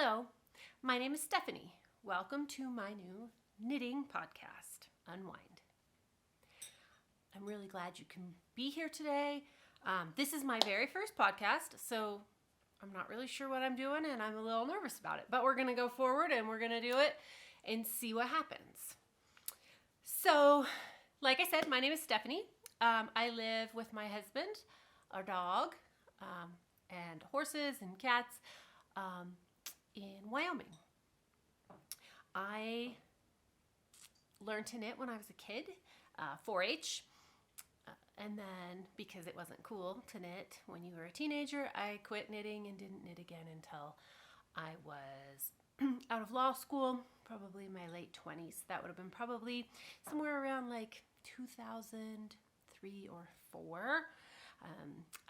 Hello, my name is Stephanie. Welcome to my new knitting podcast, Unwind. I'm really glad you can be here today. This is my very first podcast, so I'm not really sure what I'm doing and I'm a little nervous about it, but we're going to go forward and we're going to do it and see what happens. So, like I said, my name is Stephanie. I live with my husband, our dog, and horses and cats in Wyoming. I learned to knit when I was a kid, 4-H, and then because it wasn't cool to knit when you were a teenager, I quit knitting and didn't knit again until I was out of law school, probably in my late 20s. That would have been probably somewhere around like 2003 or 4.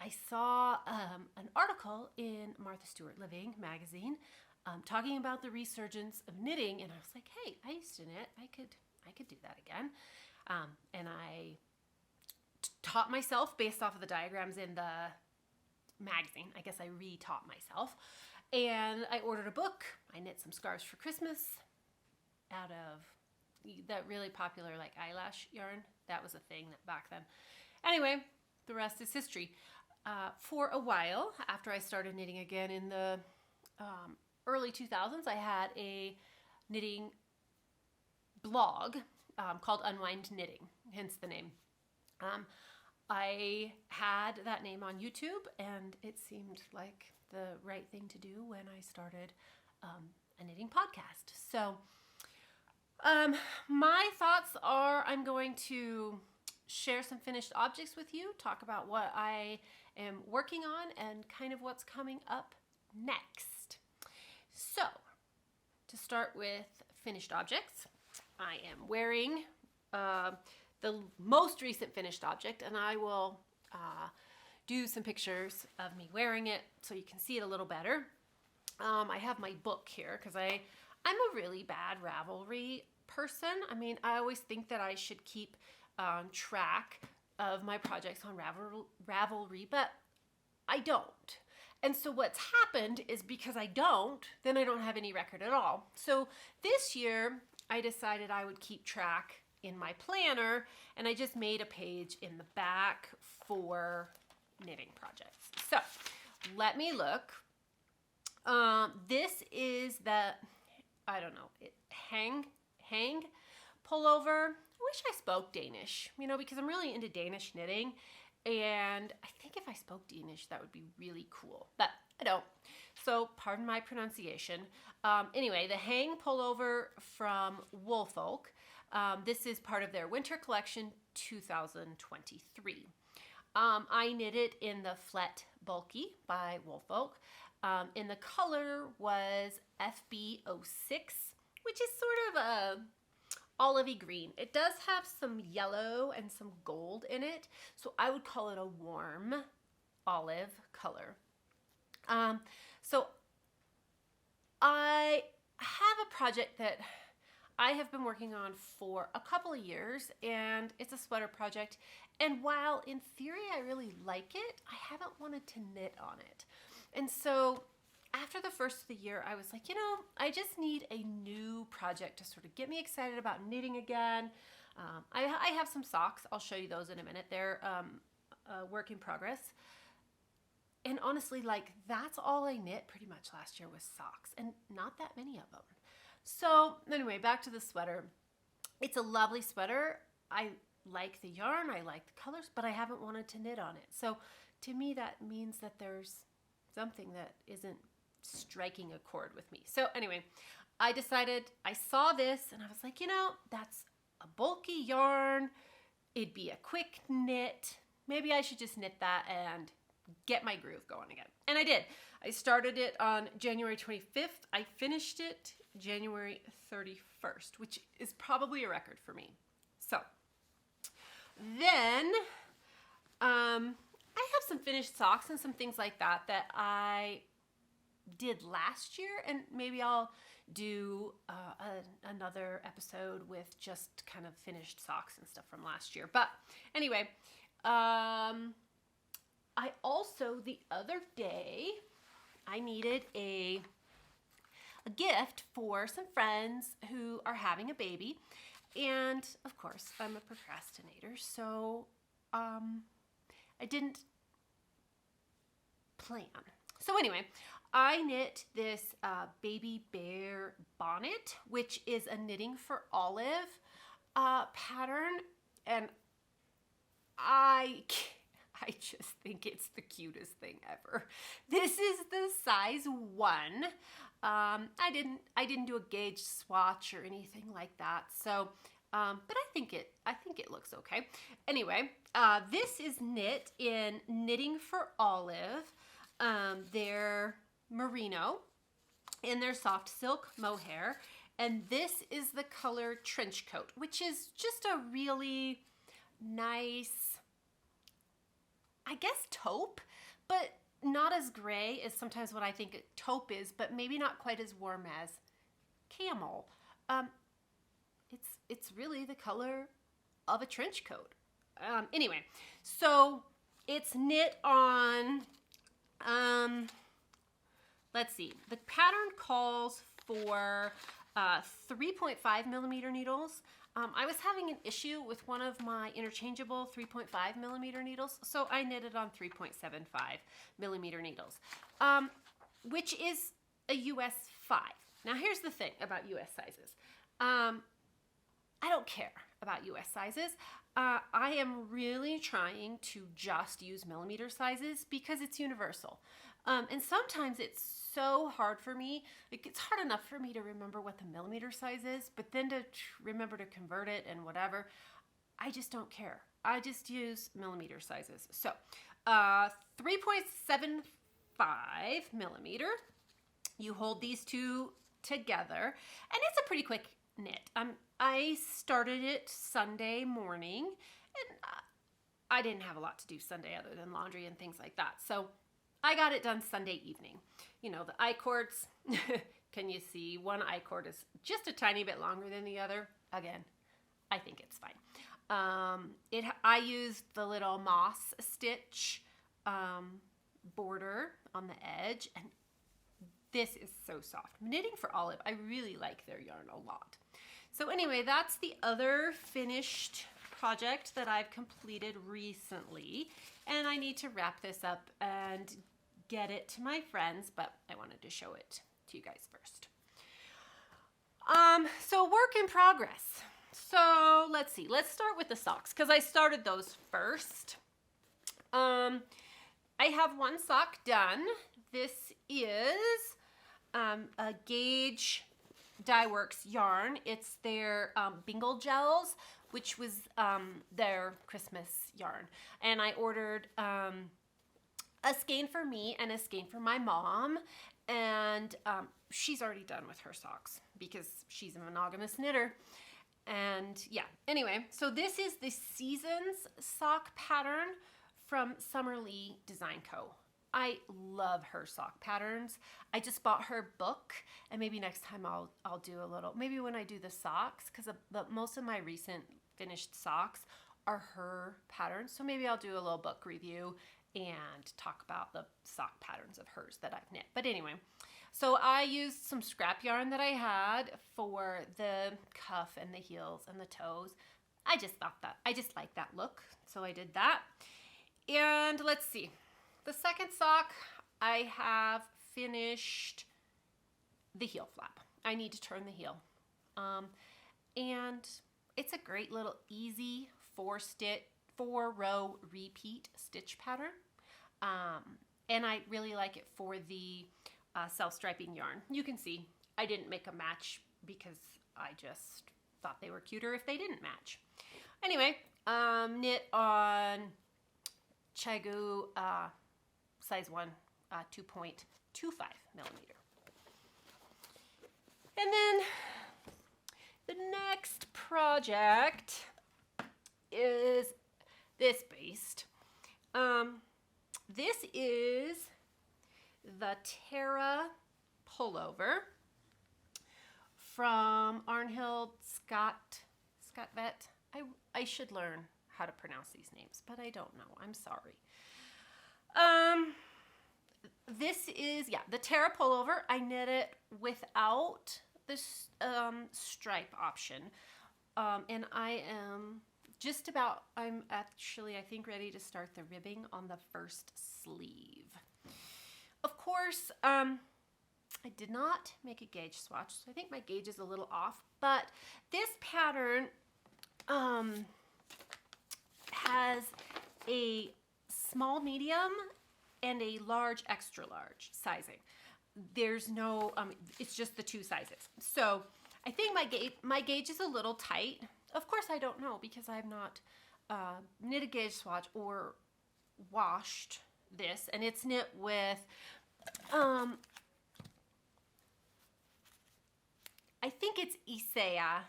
I saw an article in Martha Stewart Living magazine talking about the resurgence of knitting, and I was like, hey, I used to knit. I could do that again. And I taught myself based off of the diagrams in the magazine. I guess I re-taught myself. And I ordered a book. I knit some scarves for Christmas out of that really popular like eyelash yarn. That was a thing back then. Anyway, the rest is history. For a while, after I started knitting again in the early 2000s, I had a knitting blog called Unwind Knitting, hence the name. I had that name on YouTube, and it seemed like the right thing to do when I started a knitting podcast. So my thoughts are I'm going to share some finished objects with you, talk about what I am working on and kind of what's coming up next. So, to start with finished objects, I am wearing the most recent finished object, and I will do some pictures of me wearing it so you can see it a little better. I have my book here because I'm a really bad Ravelry person. I mean, I always think that I should keep track of my projects on Ravelry, but I don't. And so what's happened is because I don't, then I don't have any record at all. So this year I decided I would keep track in my planner, and I just made a page in the back for knitting projects. So let me look. This is the, I don't know, hang pullover. I wish I spoke Danish, because I'm really into Danish knitting, and I think if I spoke Danish, that would be really cool, but I don't. So pardon my pronunciation. Anyway, the hang pullover from Woolfolk. This is part of their winter collection 2023. I knit it in the Flet Bulky by Woolfolk. And the color was FB06, which is sort of a olivey green. It does have some yellow and some gold in it, so I would call it a warm olive color. So I have a project that I have been working on for a couple of years, and it's a sweater project. And while in theory I really like it, I haven't wanted to knit on it. And so after the first of the year, I was like, I just need a new project to sort of get me excited about knitting again. I have some socks. I'll show you those in a minute. They're a work in progress. And honestly, that's all I knit pretty much last year was socks, and not that many of them. So anyway, back to the sweater. It's a lovely sweater. I like the yarn, I like the colors, but I haven't wanted to knit on it. So to me, that means that there's something that isn't striking a chord with me. So anyway, I decided, I saw this and I was like, that's a bulky yarn. It'd be a quick knit. Maybe I should just knit that and get my groove going again. And I did. I started it on January 25th. I finished it January 31st, which is probably a record for me. So then I have some finished socks and some things like that I did last year, and maybe I'll do another episode with just kind of finished socks and stuff from last year. But anyway, I also, the other day, I needed a a gift for some friends who are having a baby. And of course, I'm a procrastinator, so I didn't plan. So anyway, I knit this baby bear bonnet, which is a knitting for olive pattern, and I just think it's the cutest thing ever. This is the size 1. I didn't do a gauge swatch or anything like that. So, but I think it looks okay. Anyway, this is knit in Knitting for Olive. They're merino in their soft silk mohair, and this is the color Trench Coat, which is just a really nice, I guess, taupe, but not as gray as sometimes what I think taupe is, but maybe not quite as warm as camel. It's really the color of a trench coat. Anyway, so it's knit on, let's see, the pattern calls for 3.5 millimeter needles. I was having an issue with one of my interchangeable 3.5 millimeter needles, so I knitted on 3.75 millimeter needles, which is a US 5. Now here's the thing about US sizes. I don't care about US sizes. I am really trying to just use millimeter sizes because it's universal. And sometimes it's so hard for me. Like, it's hard enough for me to remember what the millimeter size is, but then to remember to convert it and whatever, I just don't care. I just use millimeter sizes. So 3.75 millimeter, you hold these two together, and it's a pretty quick knit. I started it Sunday morning, and I didn't have a lot to do Sunday other than laundry and things like that. So I got it done Sunday evening. You know, the I-cords, can you see? One I-cord is just a tiny bit longer than the other. Again, I think it's fine. I used the little moss stitch border on the edge, and this is so soft. Knitting for Olive, I really like their yarn a lot. So anyway, that's the other finished project that I've completed recently, and I need to wrap this up and get it to my friends, but I wanted to show it to you guys first. So work in progress. So let's see, let's start with the socks, because I started those first. I have one sock done. This is a Gauge Dye Works yarn. It's their Bingle Gels, which was their Christmas yarn. And I ordered a skein for me and a skein for my mom. And she's already done with her socks because she's a monogamous knitter. And yeah, anyway, so this is the Seasons sock pattern from Summerlee Design Co. I love her sock patterns. I just bought her book, and maybe next time I'll do a little, maybe when I do the socks, because most of my recent finished socks are her patterns. So maybe I'll do a little book review and talk about the sock patterns of hers that I've knit. But anyway, so I used some scrap yarn that I had for the cuff and the heels and the toes. I just liked that look, so I did that. And let's see. The second sock, I have finished the heel flap. I need to turn the heel. And it's a great little easy 4-row repeat stitch pattern. And I really like it for the self-striping yarn. You can see I didn't make a match because I just thought they were cuter if they didn't match. Anyway, knit on Chagu size 1, 2.25 millimeter. And then the next project is this beast. This is the Terra Pullover from Arnhild Scott Vet. I should learn how to pronounce these names, but I don't know. I'm sorry. this is, yeah, the Terra Pullover. I knit it without this stripe option. And I am just about, I'm actually, I think, ready to start the ribbing on the first sleeve. Of course, I did not make a gauge swatch, so I think my gauge is a little off, but this pattern has a small medium and a large extra large sizing. There's no, it's just the two sizes. So I think my gauge is a little tight. Of course I don't know because I have not knit a gauge swatch or washed this, and it's knit with, I think it's Isea,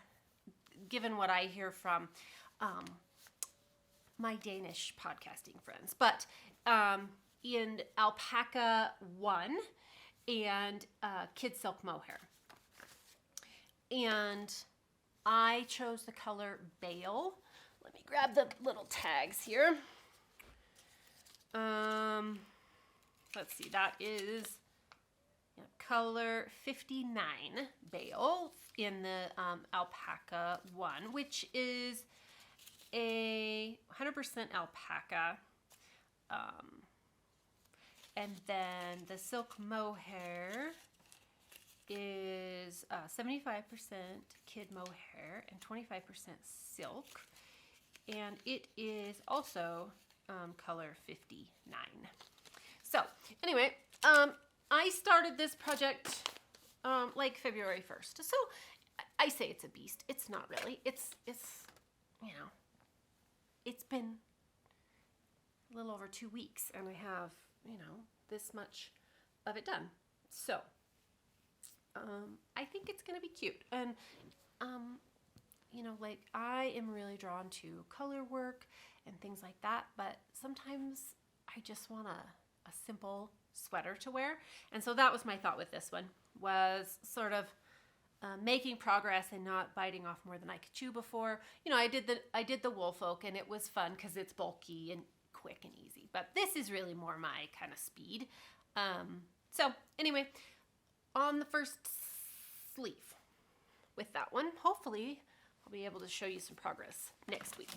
given what I hear from my Danish podcasting friends, but in Alpaca 1 and Kid Silk Mohair. And I chose the color Bale. Let me grab the little tags here. Let's see, that is color 59 Bale in the Alpaca 1, which is a 100% alpaca. And then the Silk Mohair is 75% kid mohair and 25% silk. And it is also color 59. So anyway, I started this project like February 1st. So I say it's a beast. It's not really. It's you know, it's been a little over 2 weeks and I have, you know, this much of it done. So I think it's going to be cute. And, you know, like I am really drawn to color work and things like that, but sometimes I just want a simple sweater to wear. And so that was my thought with this one, was sort of making progress and not biting off more than I could chew before. You know, I did the Woolfolk and it was fun because it's bulky and quick and easy, but this is really more my kind of speed. So anyway, on the first sleeve with that one, hopefully I'll be able to show you some progress next week.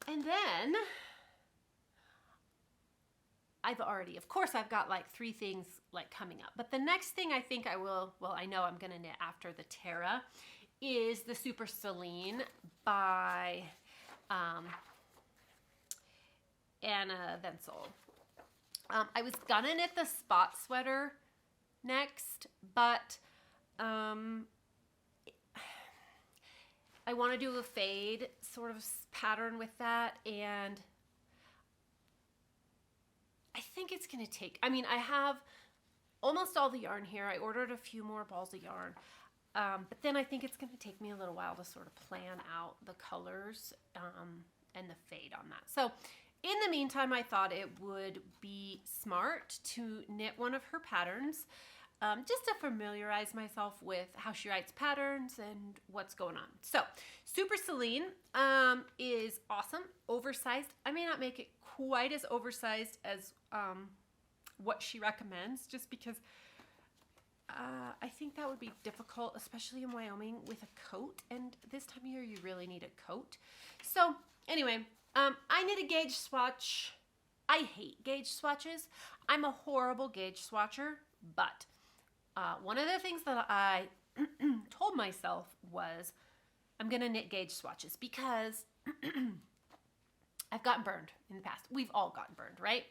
And then of course I've got like 3 things like coming up, but the next thing I think I will, well, I know I'm gonna knit after the Terra, is the Super Celine by Anna Wenzel. I was gonna knit the spot sweater next, but I want to do a fade sort of pattern with that, and I think it's gonna take, I mean, I have almost all the yarn here. I ordered a few more balls of yarn, but then I think it's gonna take me a little while to sort of plan out the colors and the fade on that. So in the meantime, I thought it would be smart to knit one of her patterns, just to familiarize myself with how she writes patterns and what's going on. So Super Celine is awesome, oversized. I may not make it quite as oversized as what she recommends, just because I think that would be difficult, especially in Wyoming with a coat. And this time of year, you really need a coat. So anyway, I knit a gauge swatch. I hate gauge swatches. I'm a horrible gauge swatcher, but one of the things that I told myself was I'm going to knit gauge swatches because I've gotten burned in the past. We've all gotten burned, right?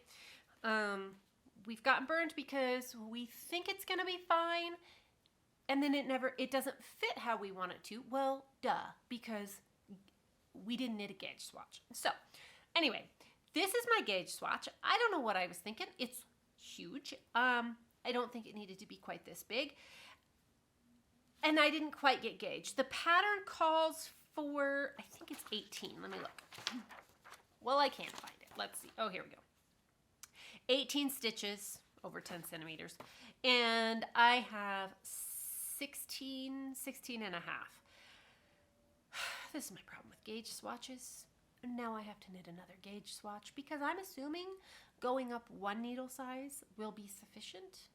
We've gotten burned because we think it's going to be fine, and then it doesn't fit how we want it to. Well, duh, because we didn't knit a gauge swatch. So anyway, this is my gauge swatch. I don't know what I was thinking. It's huge. I don't think it needed to be quite this big. And I didn't quite get gauged. The pattern calls for, I think it's 18. Let me look. Well, I can't find it. Let's see. Oh, here we go. 18 stitches over 10 centimeters. And I have 16 and a half. This is my problem with gauge swatches. Now I have to knit another gauge swatch because I'm assuming going up one needle size will be sufficient,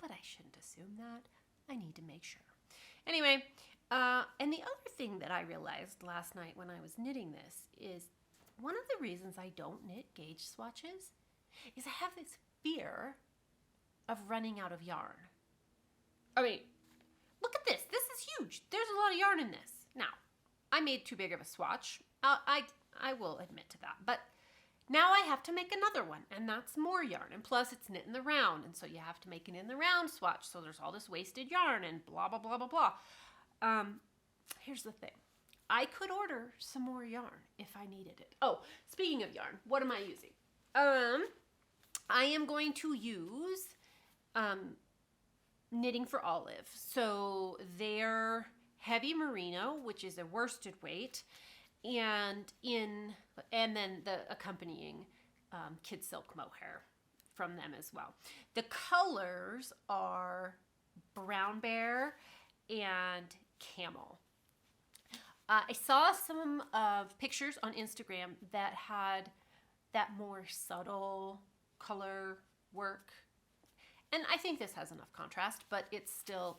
but I shouldn't assume that. I need to make sure. Anyway, and the other thing that I realized last night when I was knitting this is one of the reasons I don't knit gauge swatches is I have this fear of running out of yarn. I mean, look at this. This is huge. There's a lot of yarn in this. Now, I made too big of a swatch. I will admit to that. But now I have to make another one, and that's more yarn. And plus, it's knit in the round, and so you have to make it in the round swatch. So there's all this wasted yarn and blah, blah, blah, blah, blah. Here's the thing. I could order some more yarn if I needed it. Oh, speaking of yarn, what am I using? I am going to use Knitting for Olive. So their heavy merino, which is a worsted weight, and then the accompanying kid silk mohair from them as well. The colors are brown bear and camel. I saw some pictures on Instagram that had that more subtle color work. And I think this has enough contrast, but it's still,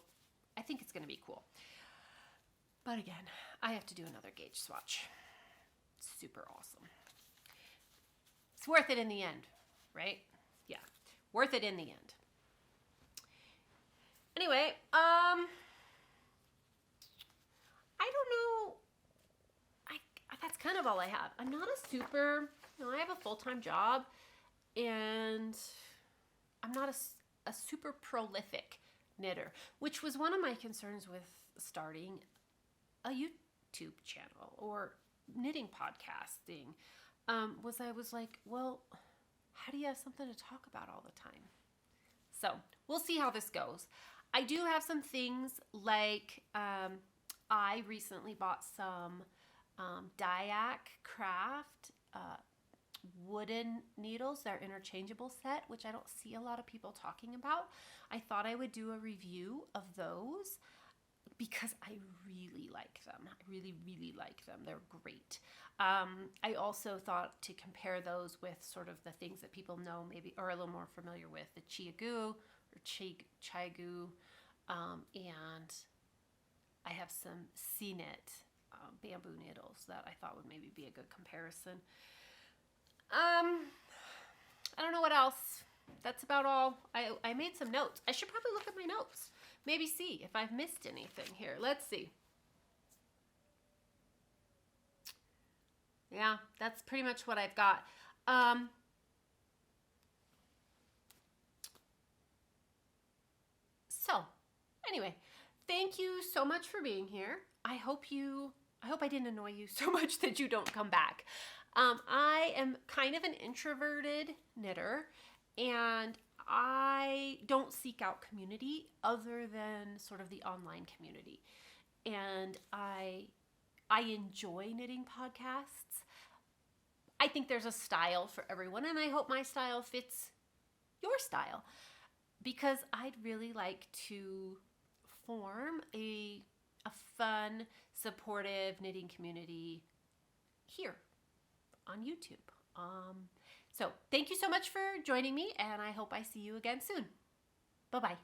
I think it's going to be cool. But again, I have to do another gauge swatch. Super awesome. It's worth it in the end, right? Yeah, worth it in the end. Anyway, I don't know. That's kind of all I have. I'm not a super, I have a full-time job, and I'm not a super prolific knitter, which was one of my concerns with starting a YouTube channel or knitting podcasting, was I was like, well, how do you have something to talk about all the time? So we'll see how this goes. I do have some things like I recently bought some Dyak Craft wooden needles. They're interchangeable set, which I don't see a lot of people talking about. I thought I would do a review of those because I really like them. I really, really like them. They're great. I also thought to compare those with sort of the things that people know maybe are a little more familiar with, the Chiagu or Chiagu, and I have some C-knit bamboo needles that I thought would maybe be a good comparison. I don't know what else. That's about all. I made some notes. I should probably look at my notes. Maybe see if I've missed anything here. Let's see. Yeah, that's pretty much what I've got. So, anyway, thank you so much for being here. I hope I didn't annoy you so much that you don't come back. I am kind of an introverted knitter, and I don't seek out community other than sort of the online community. And I enjoy knitting podcasts. I think there's a style for everyone, and I hope my style fits your style, because I'd really like to form a fun, supportive knitting community here on YouTube. So thank you so much for joining me, and I hope I see you again soon. Bye-bye.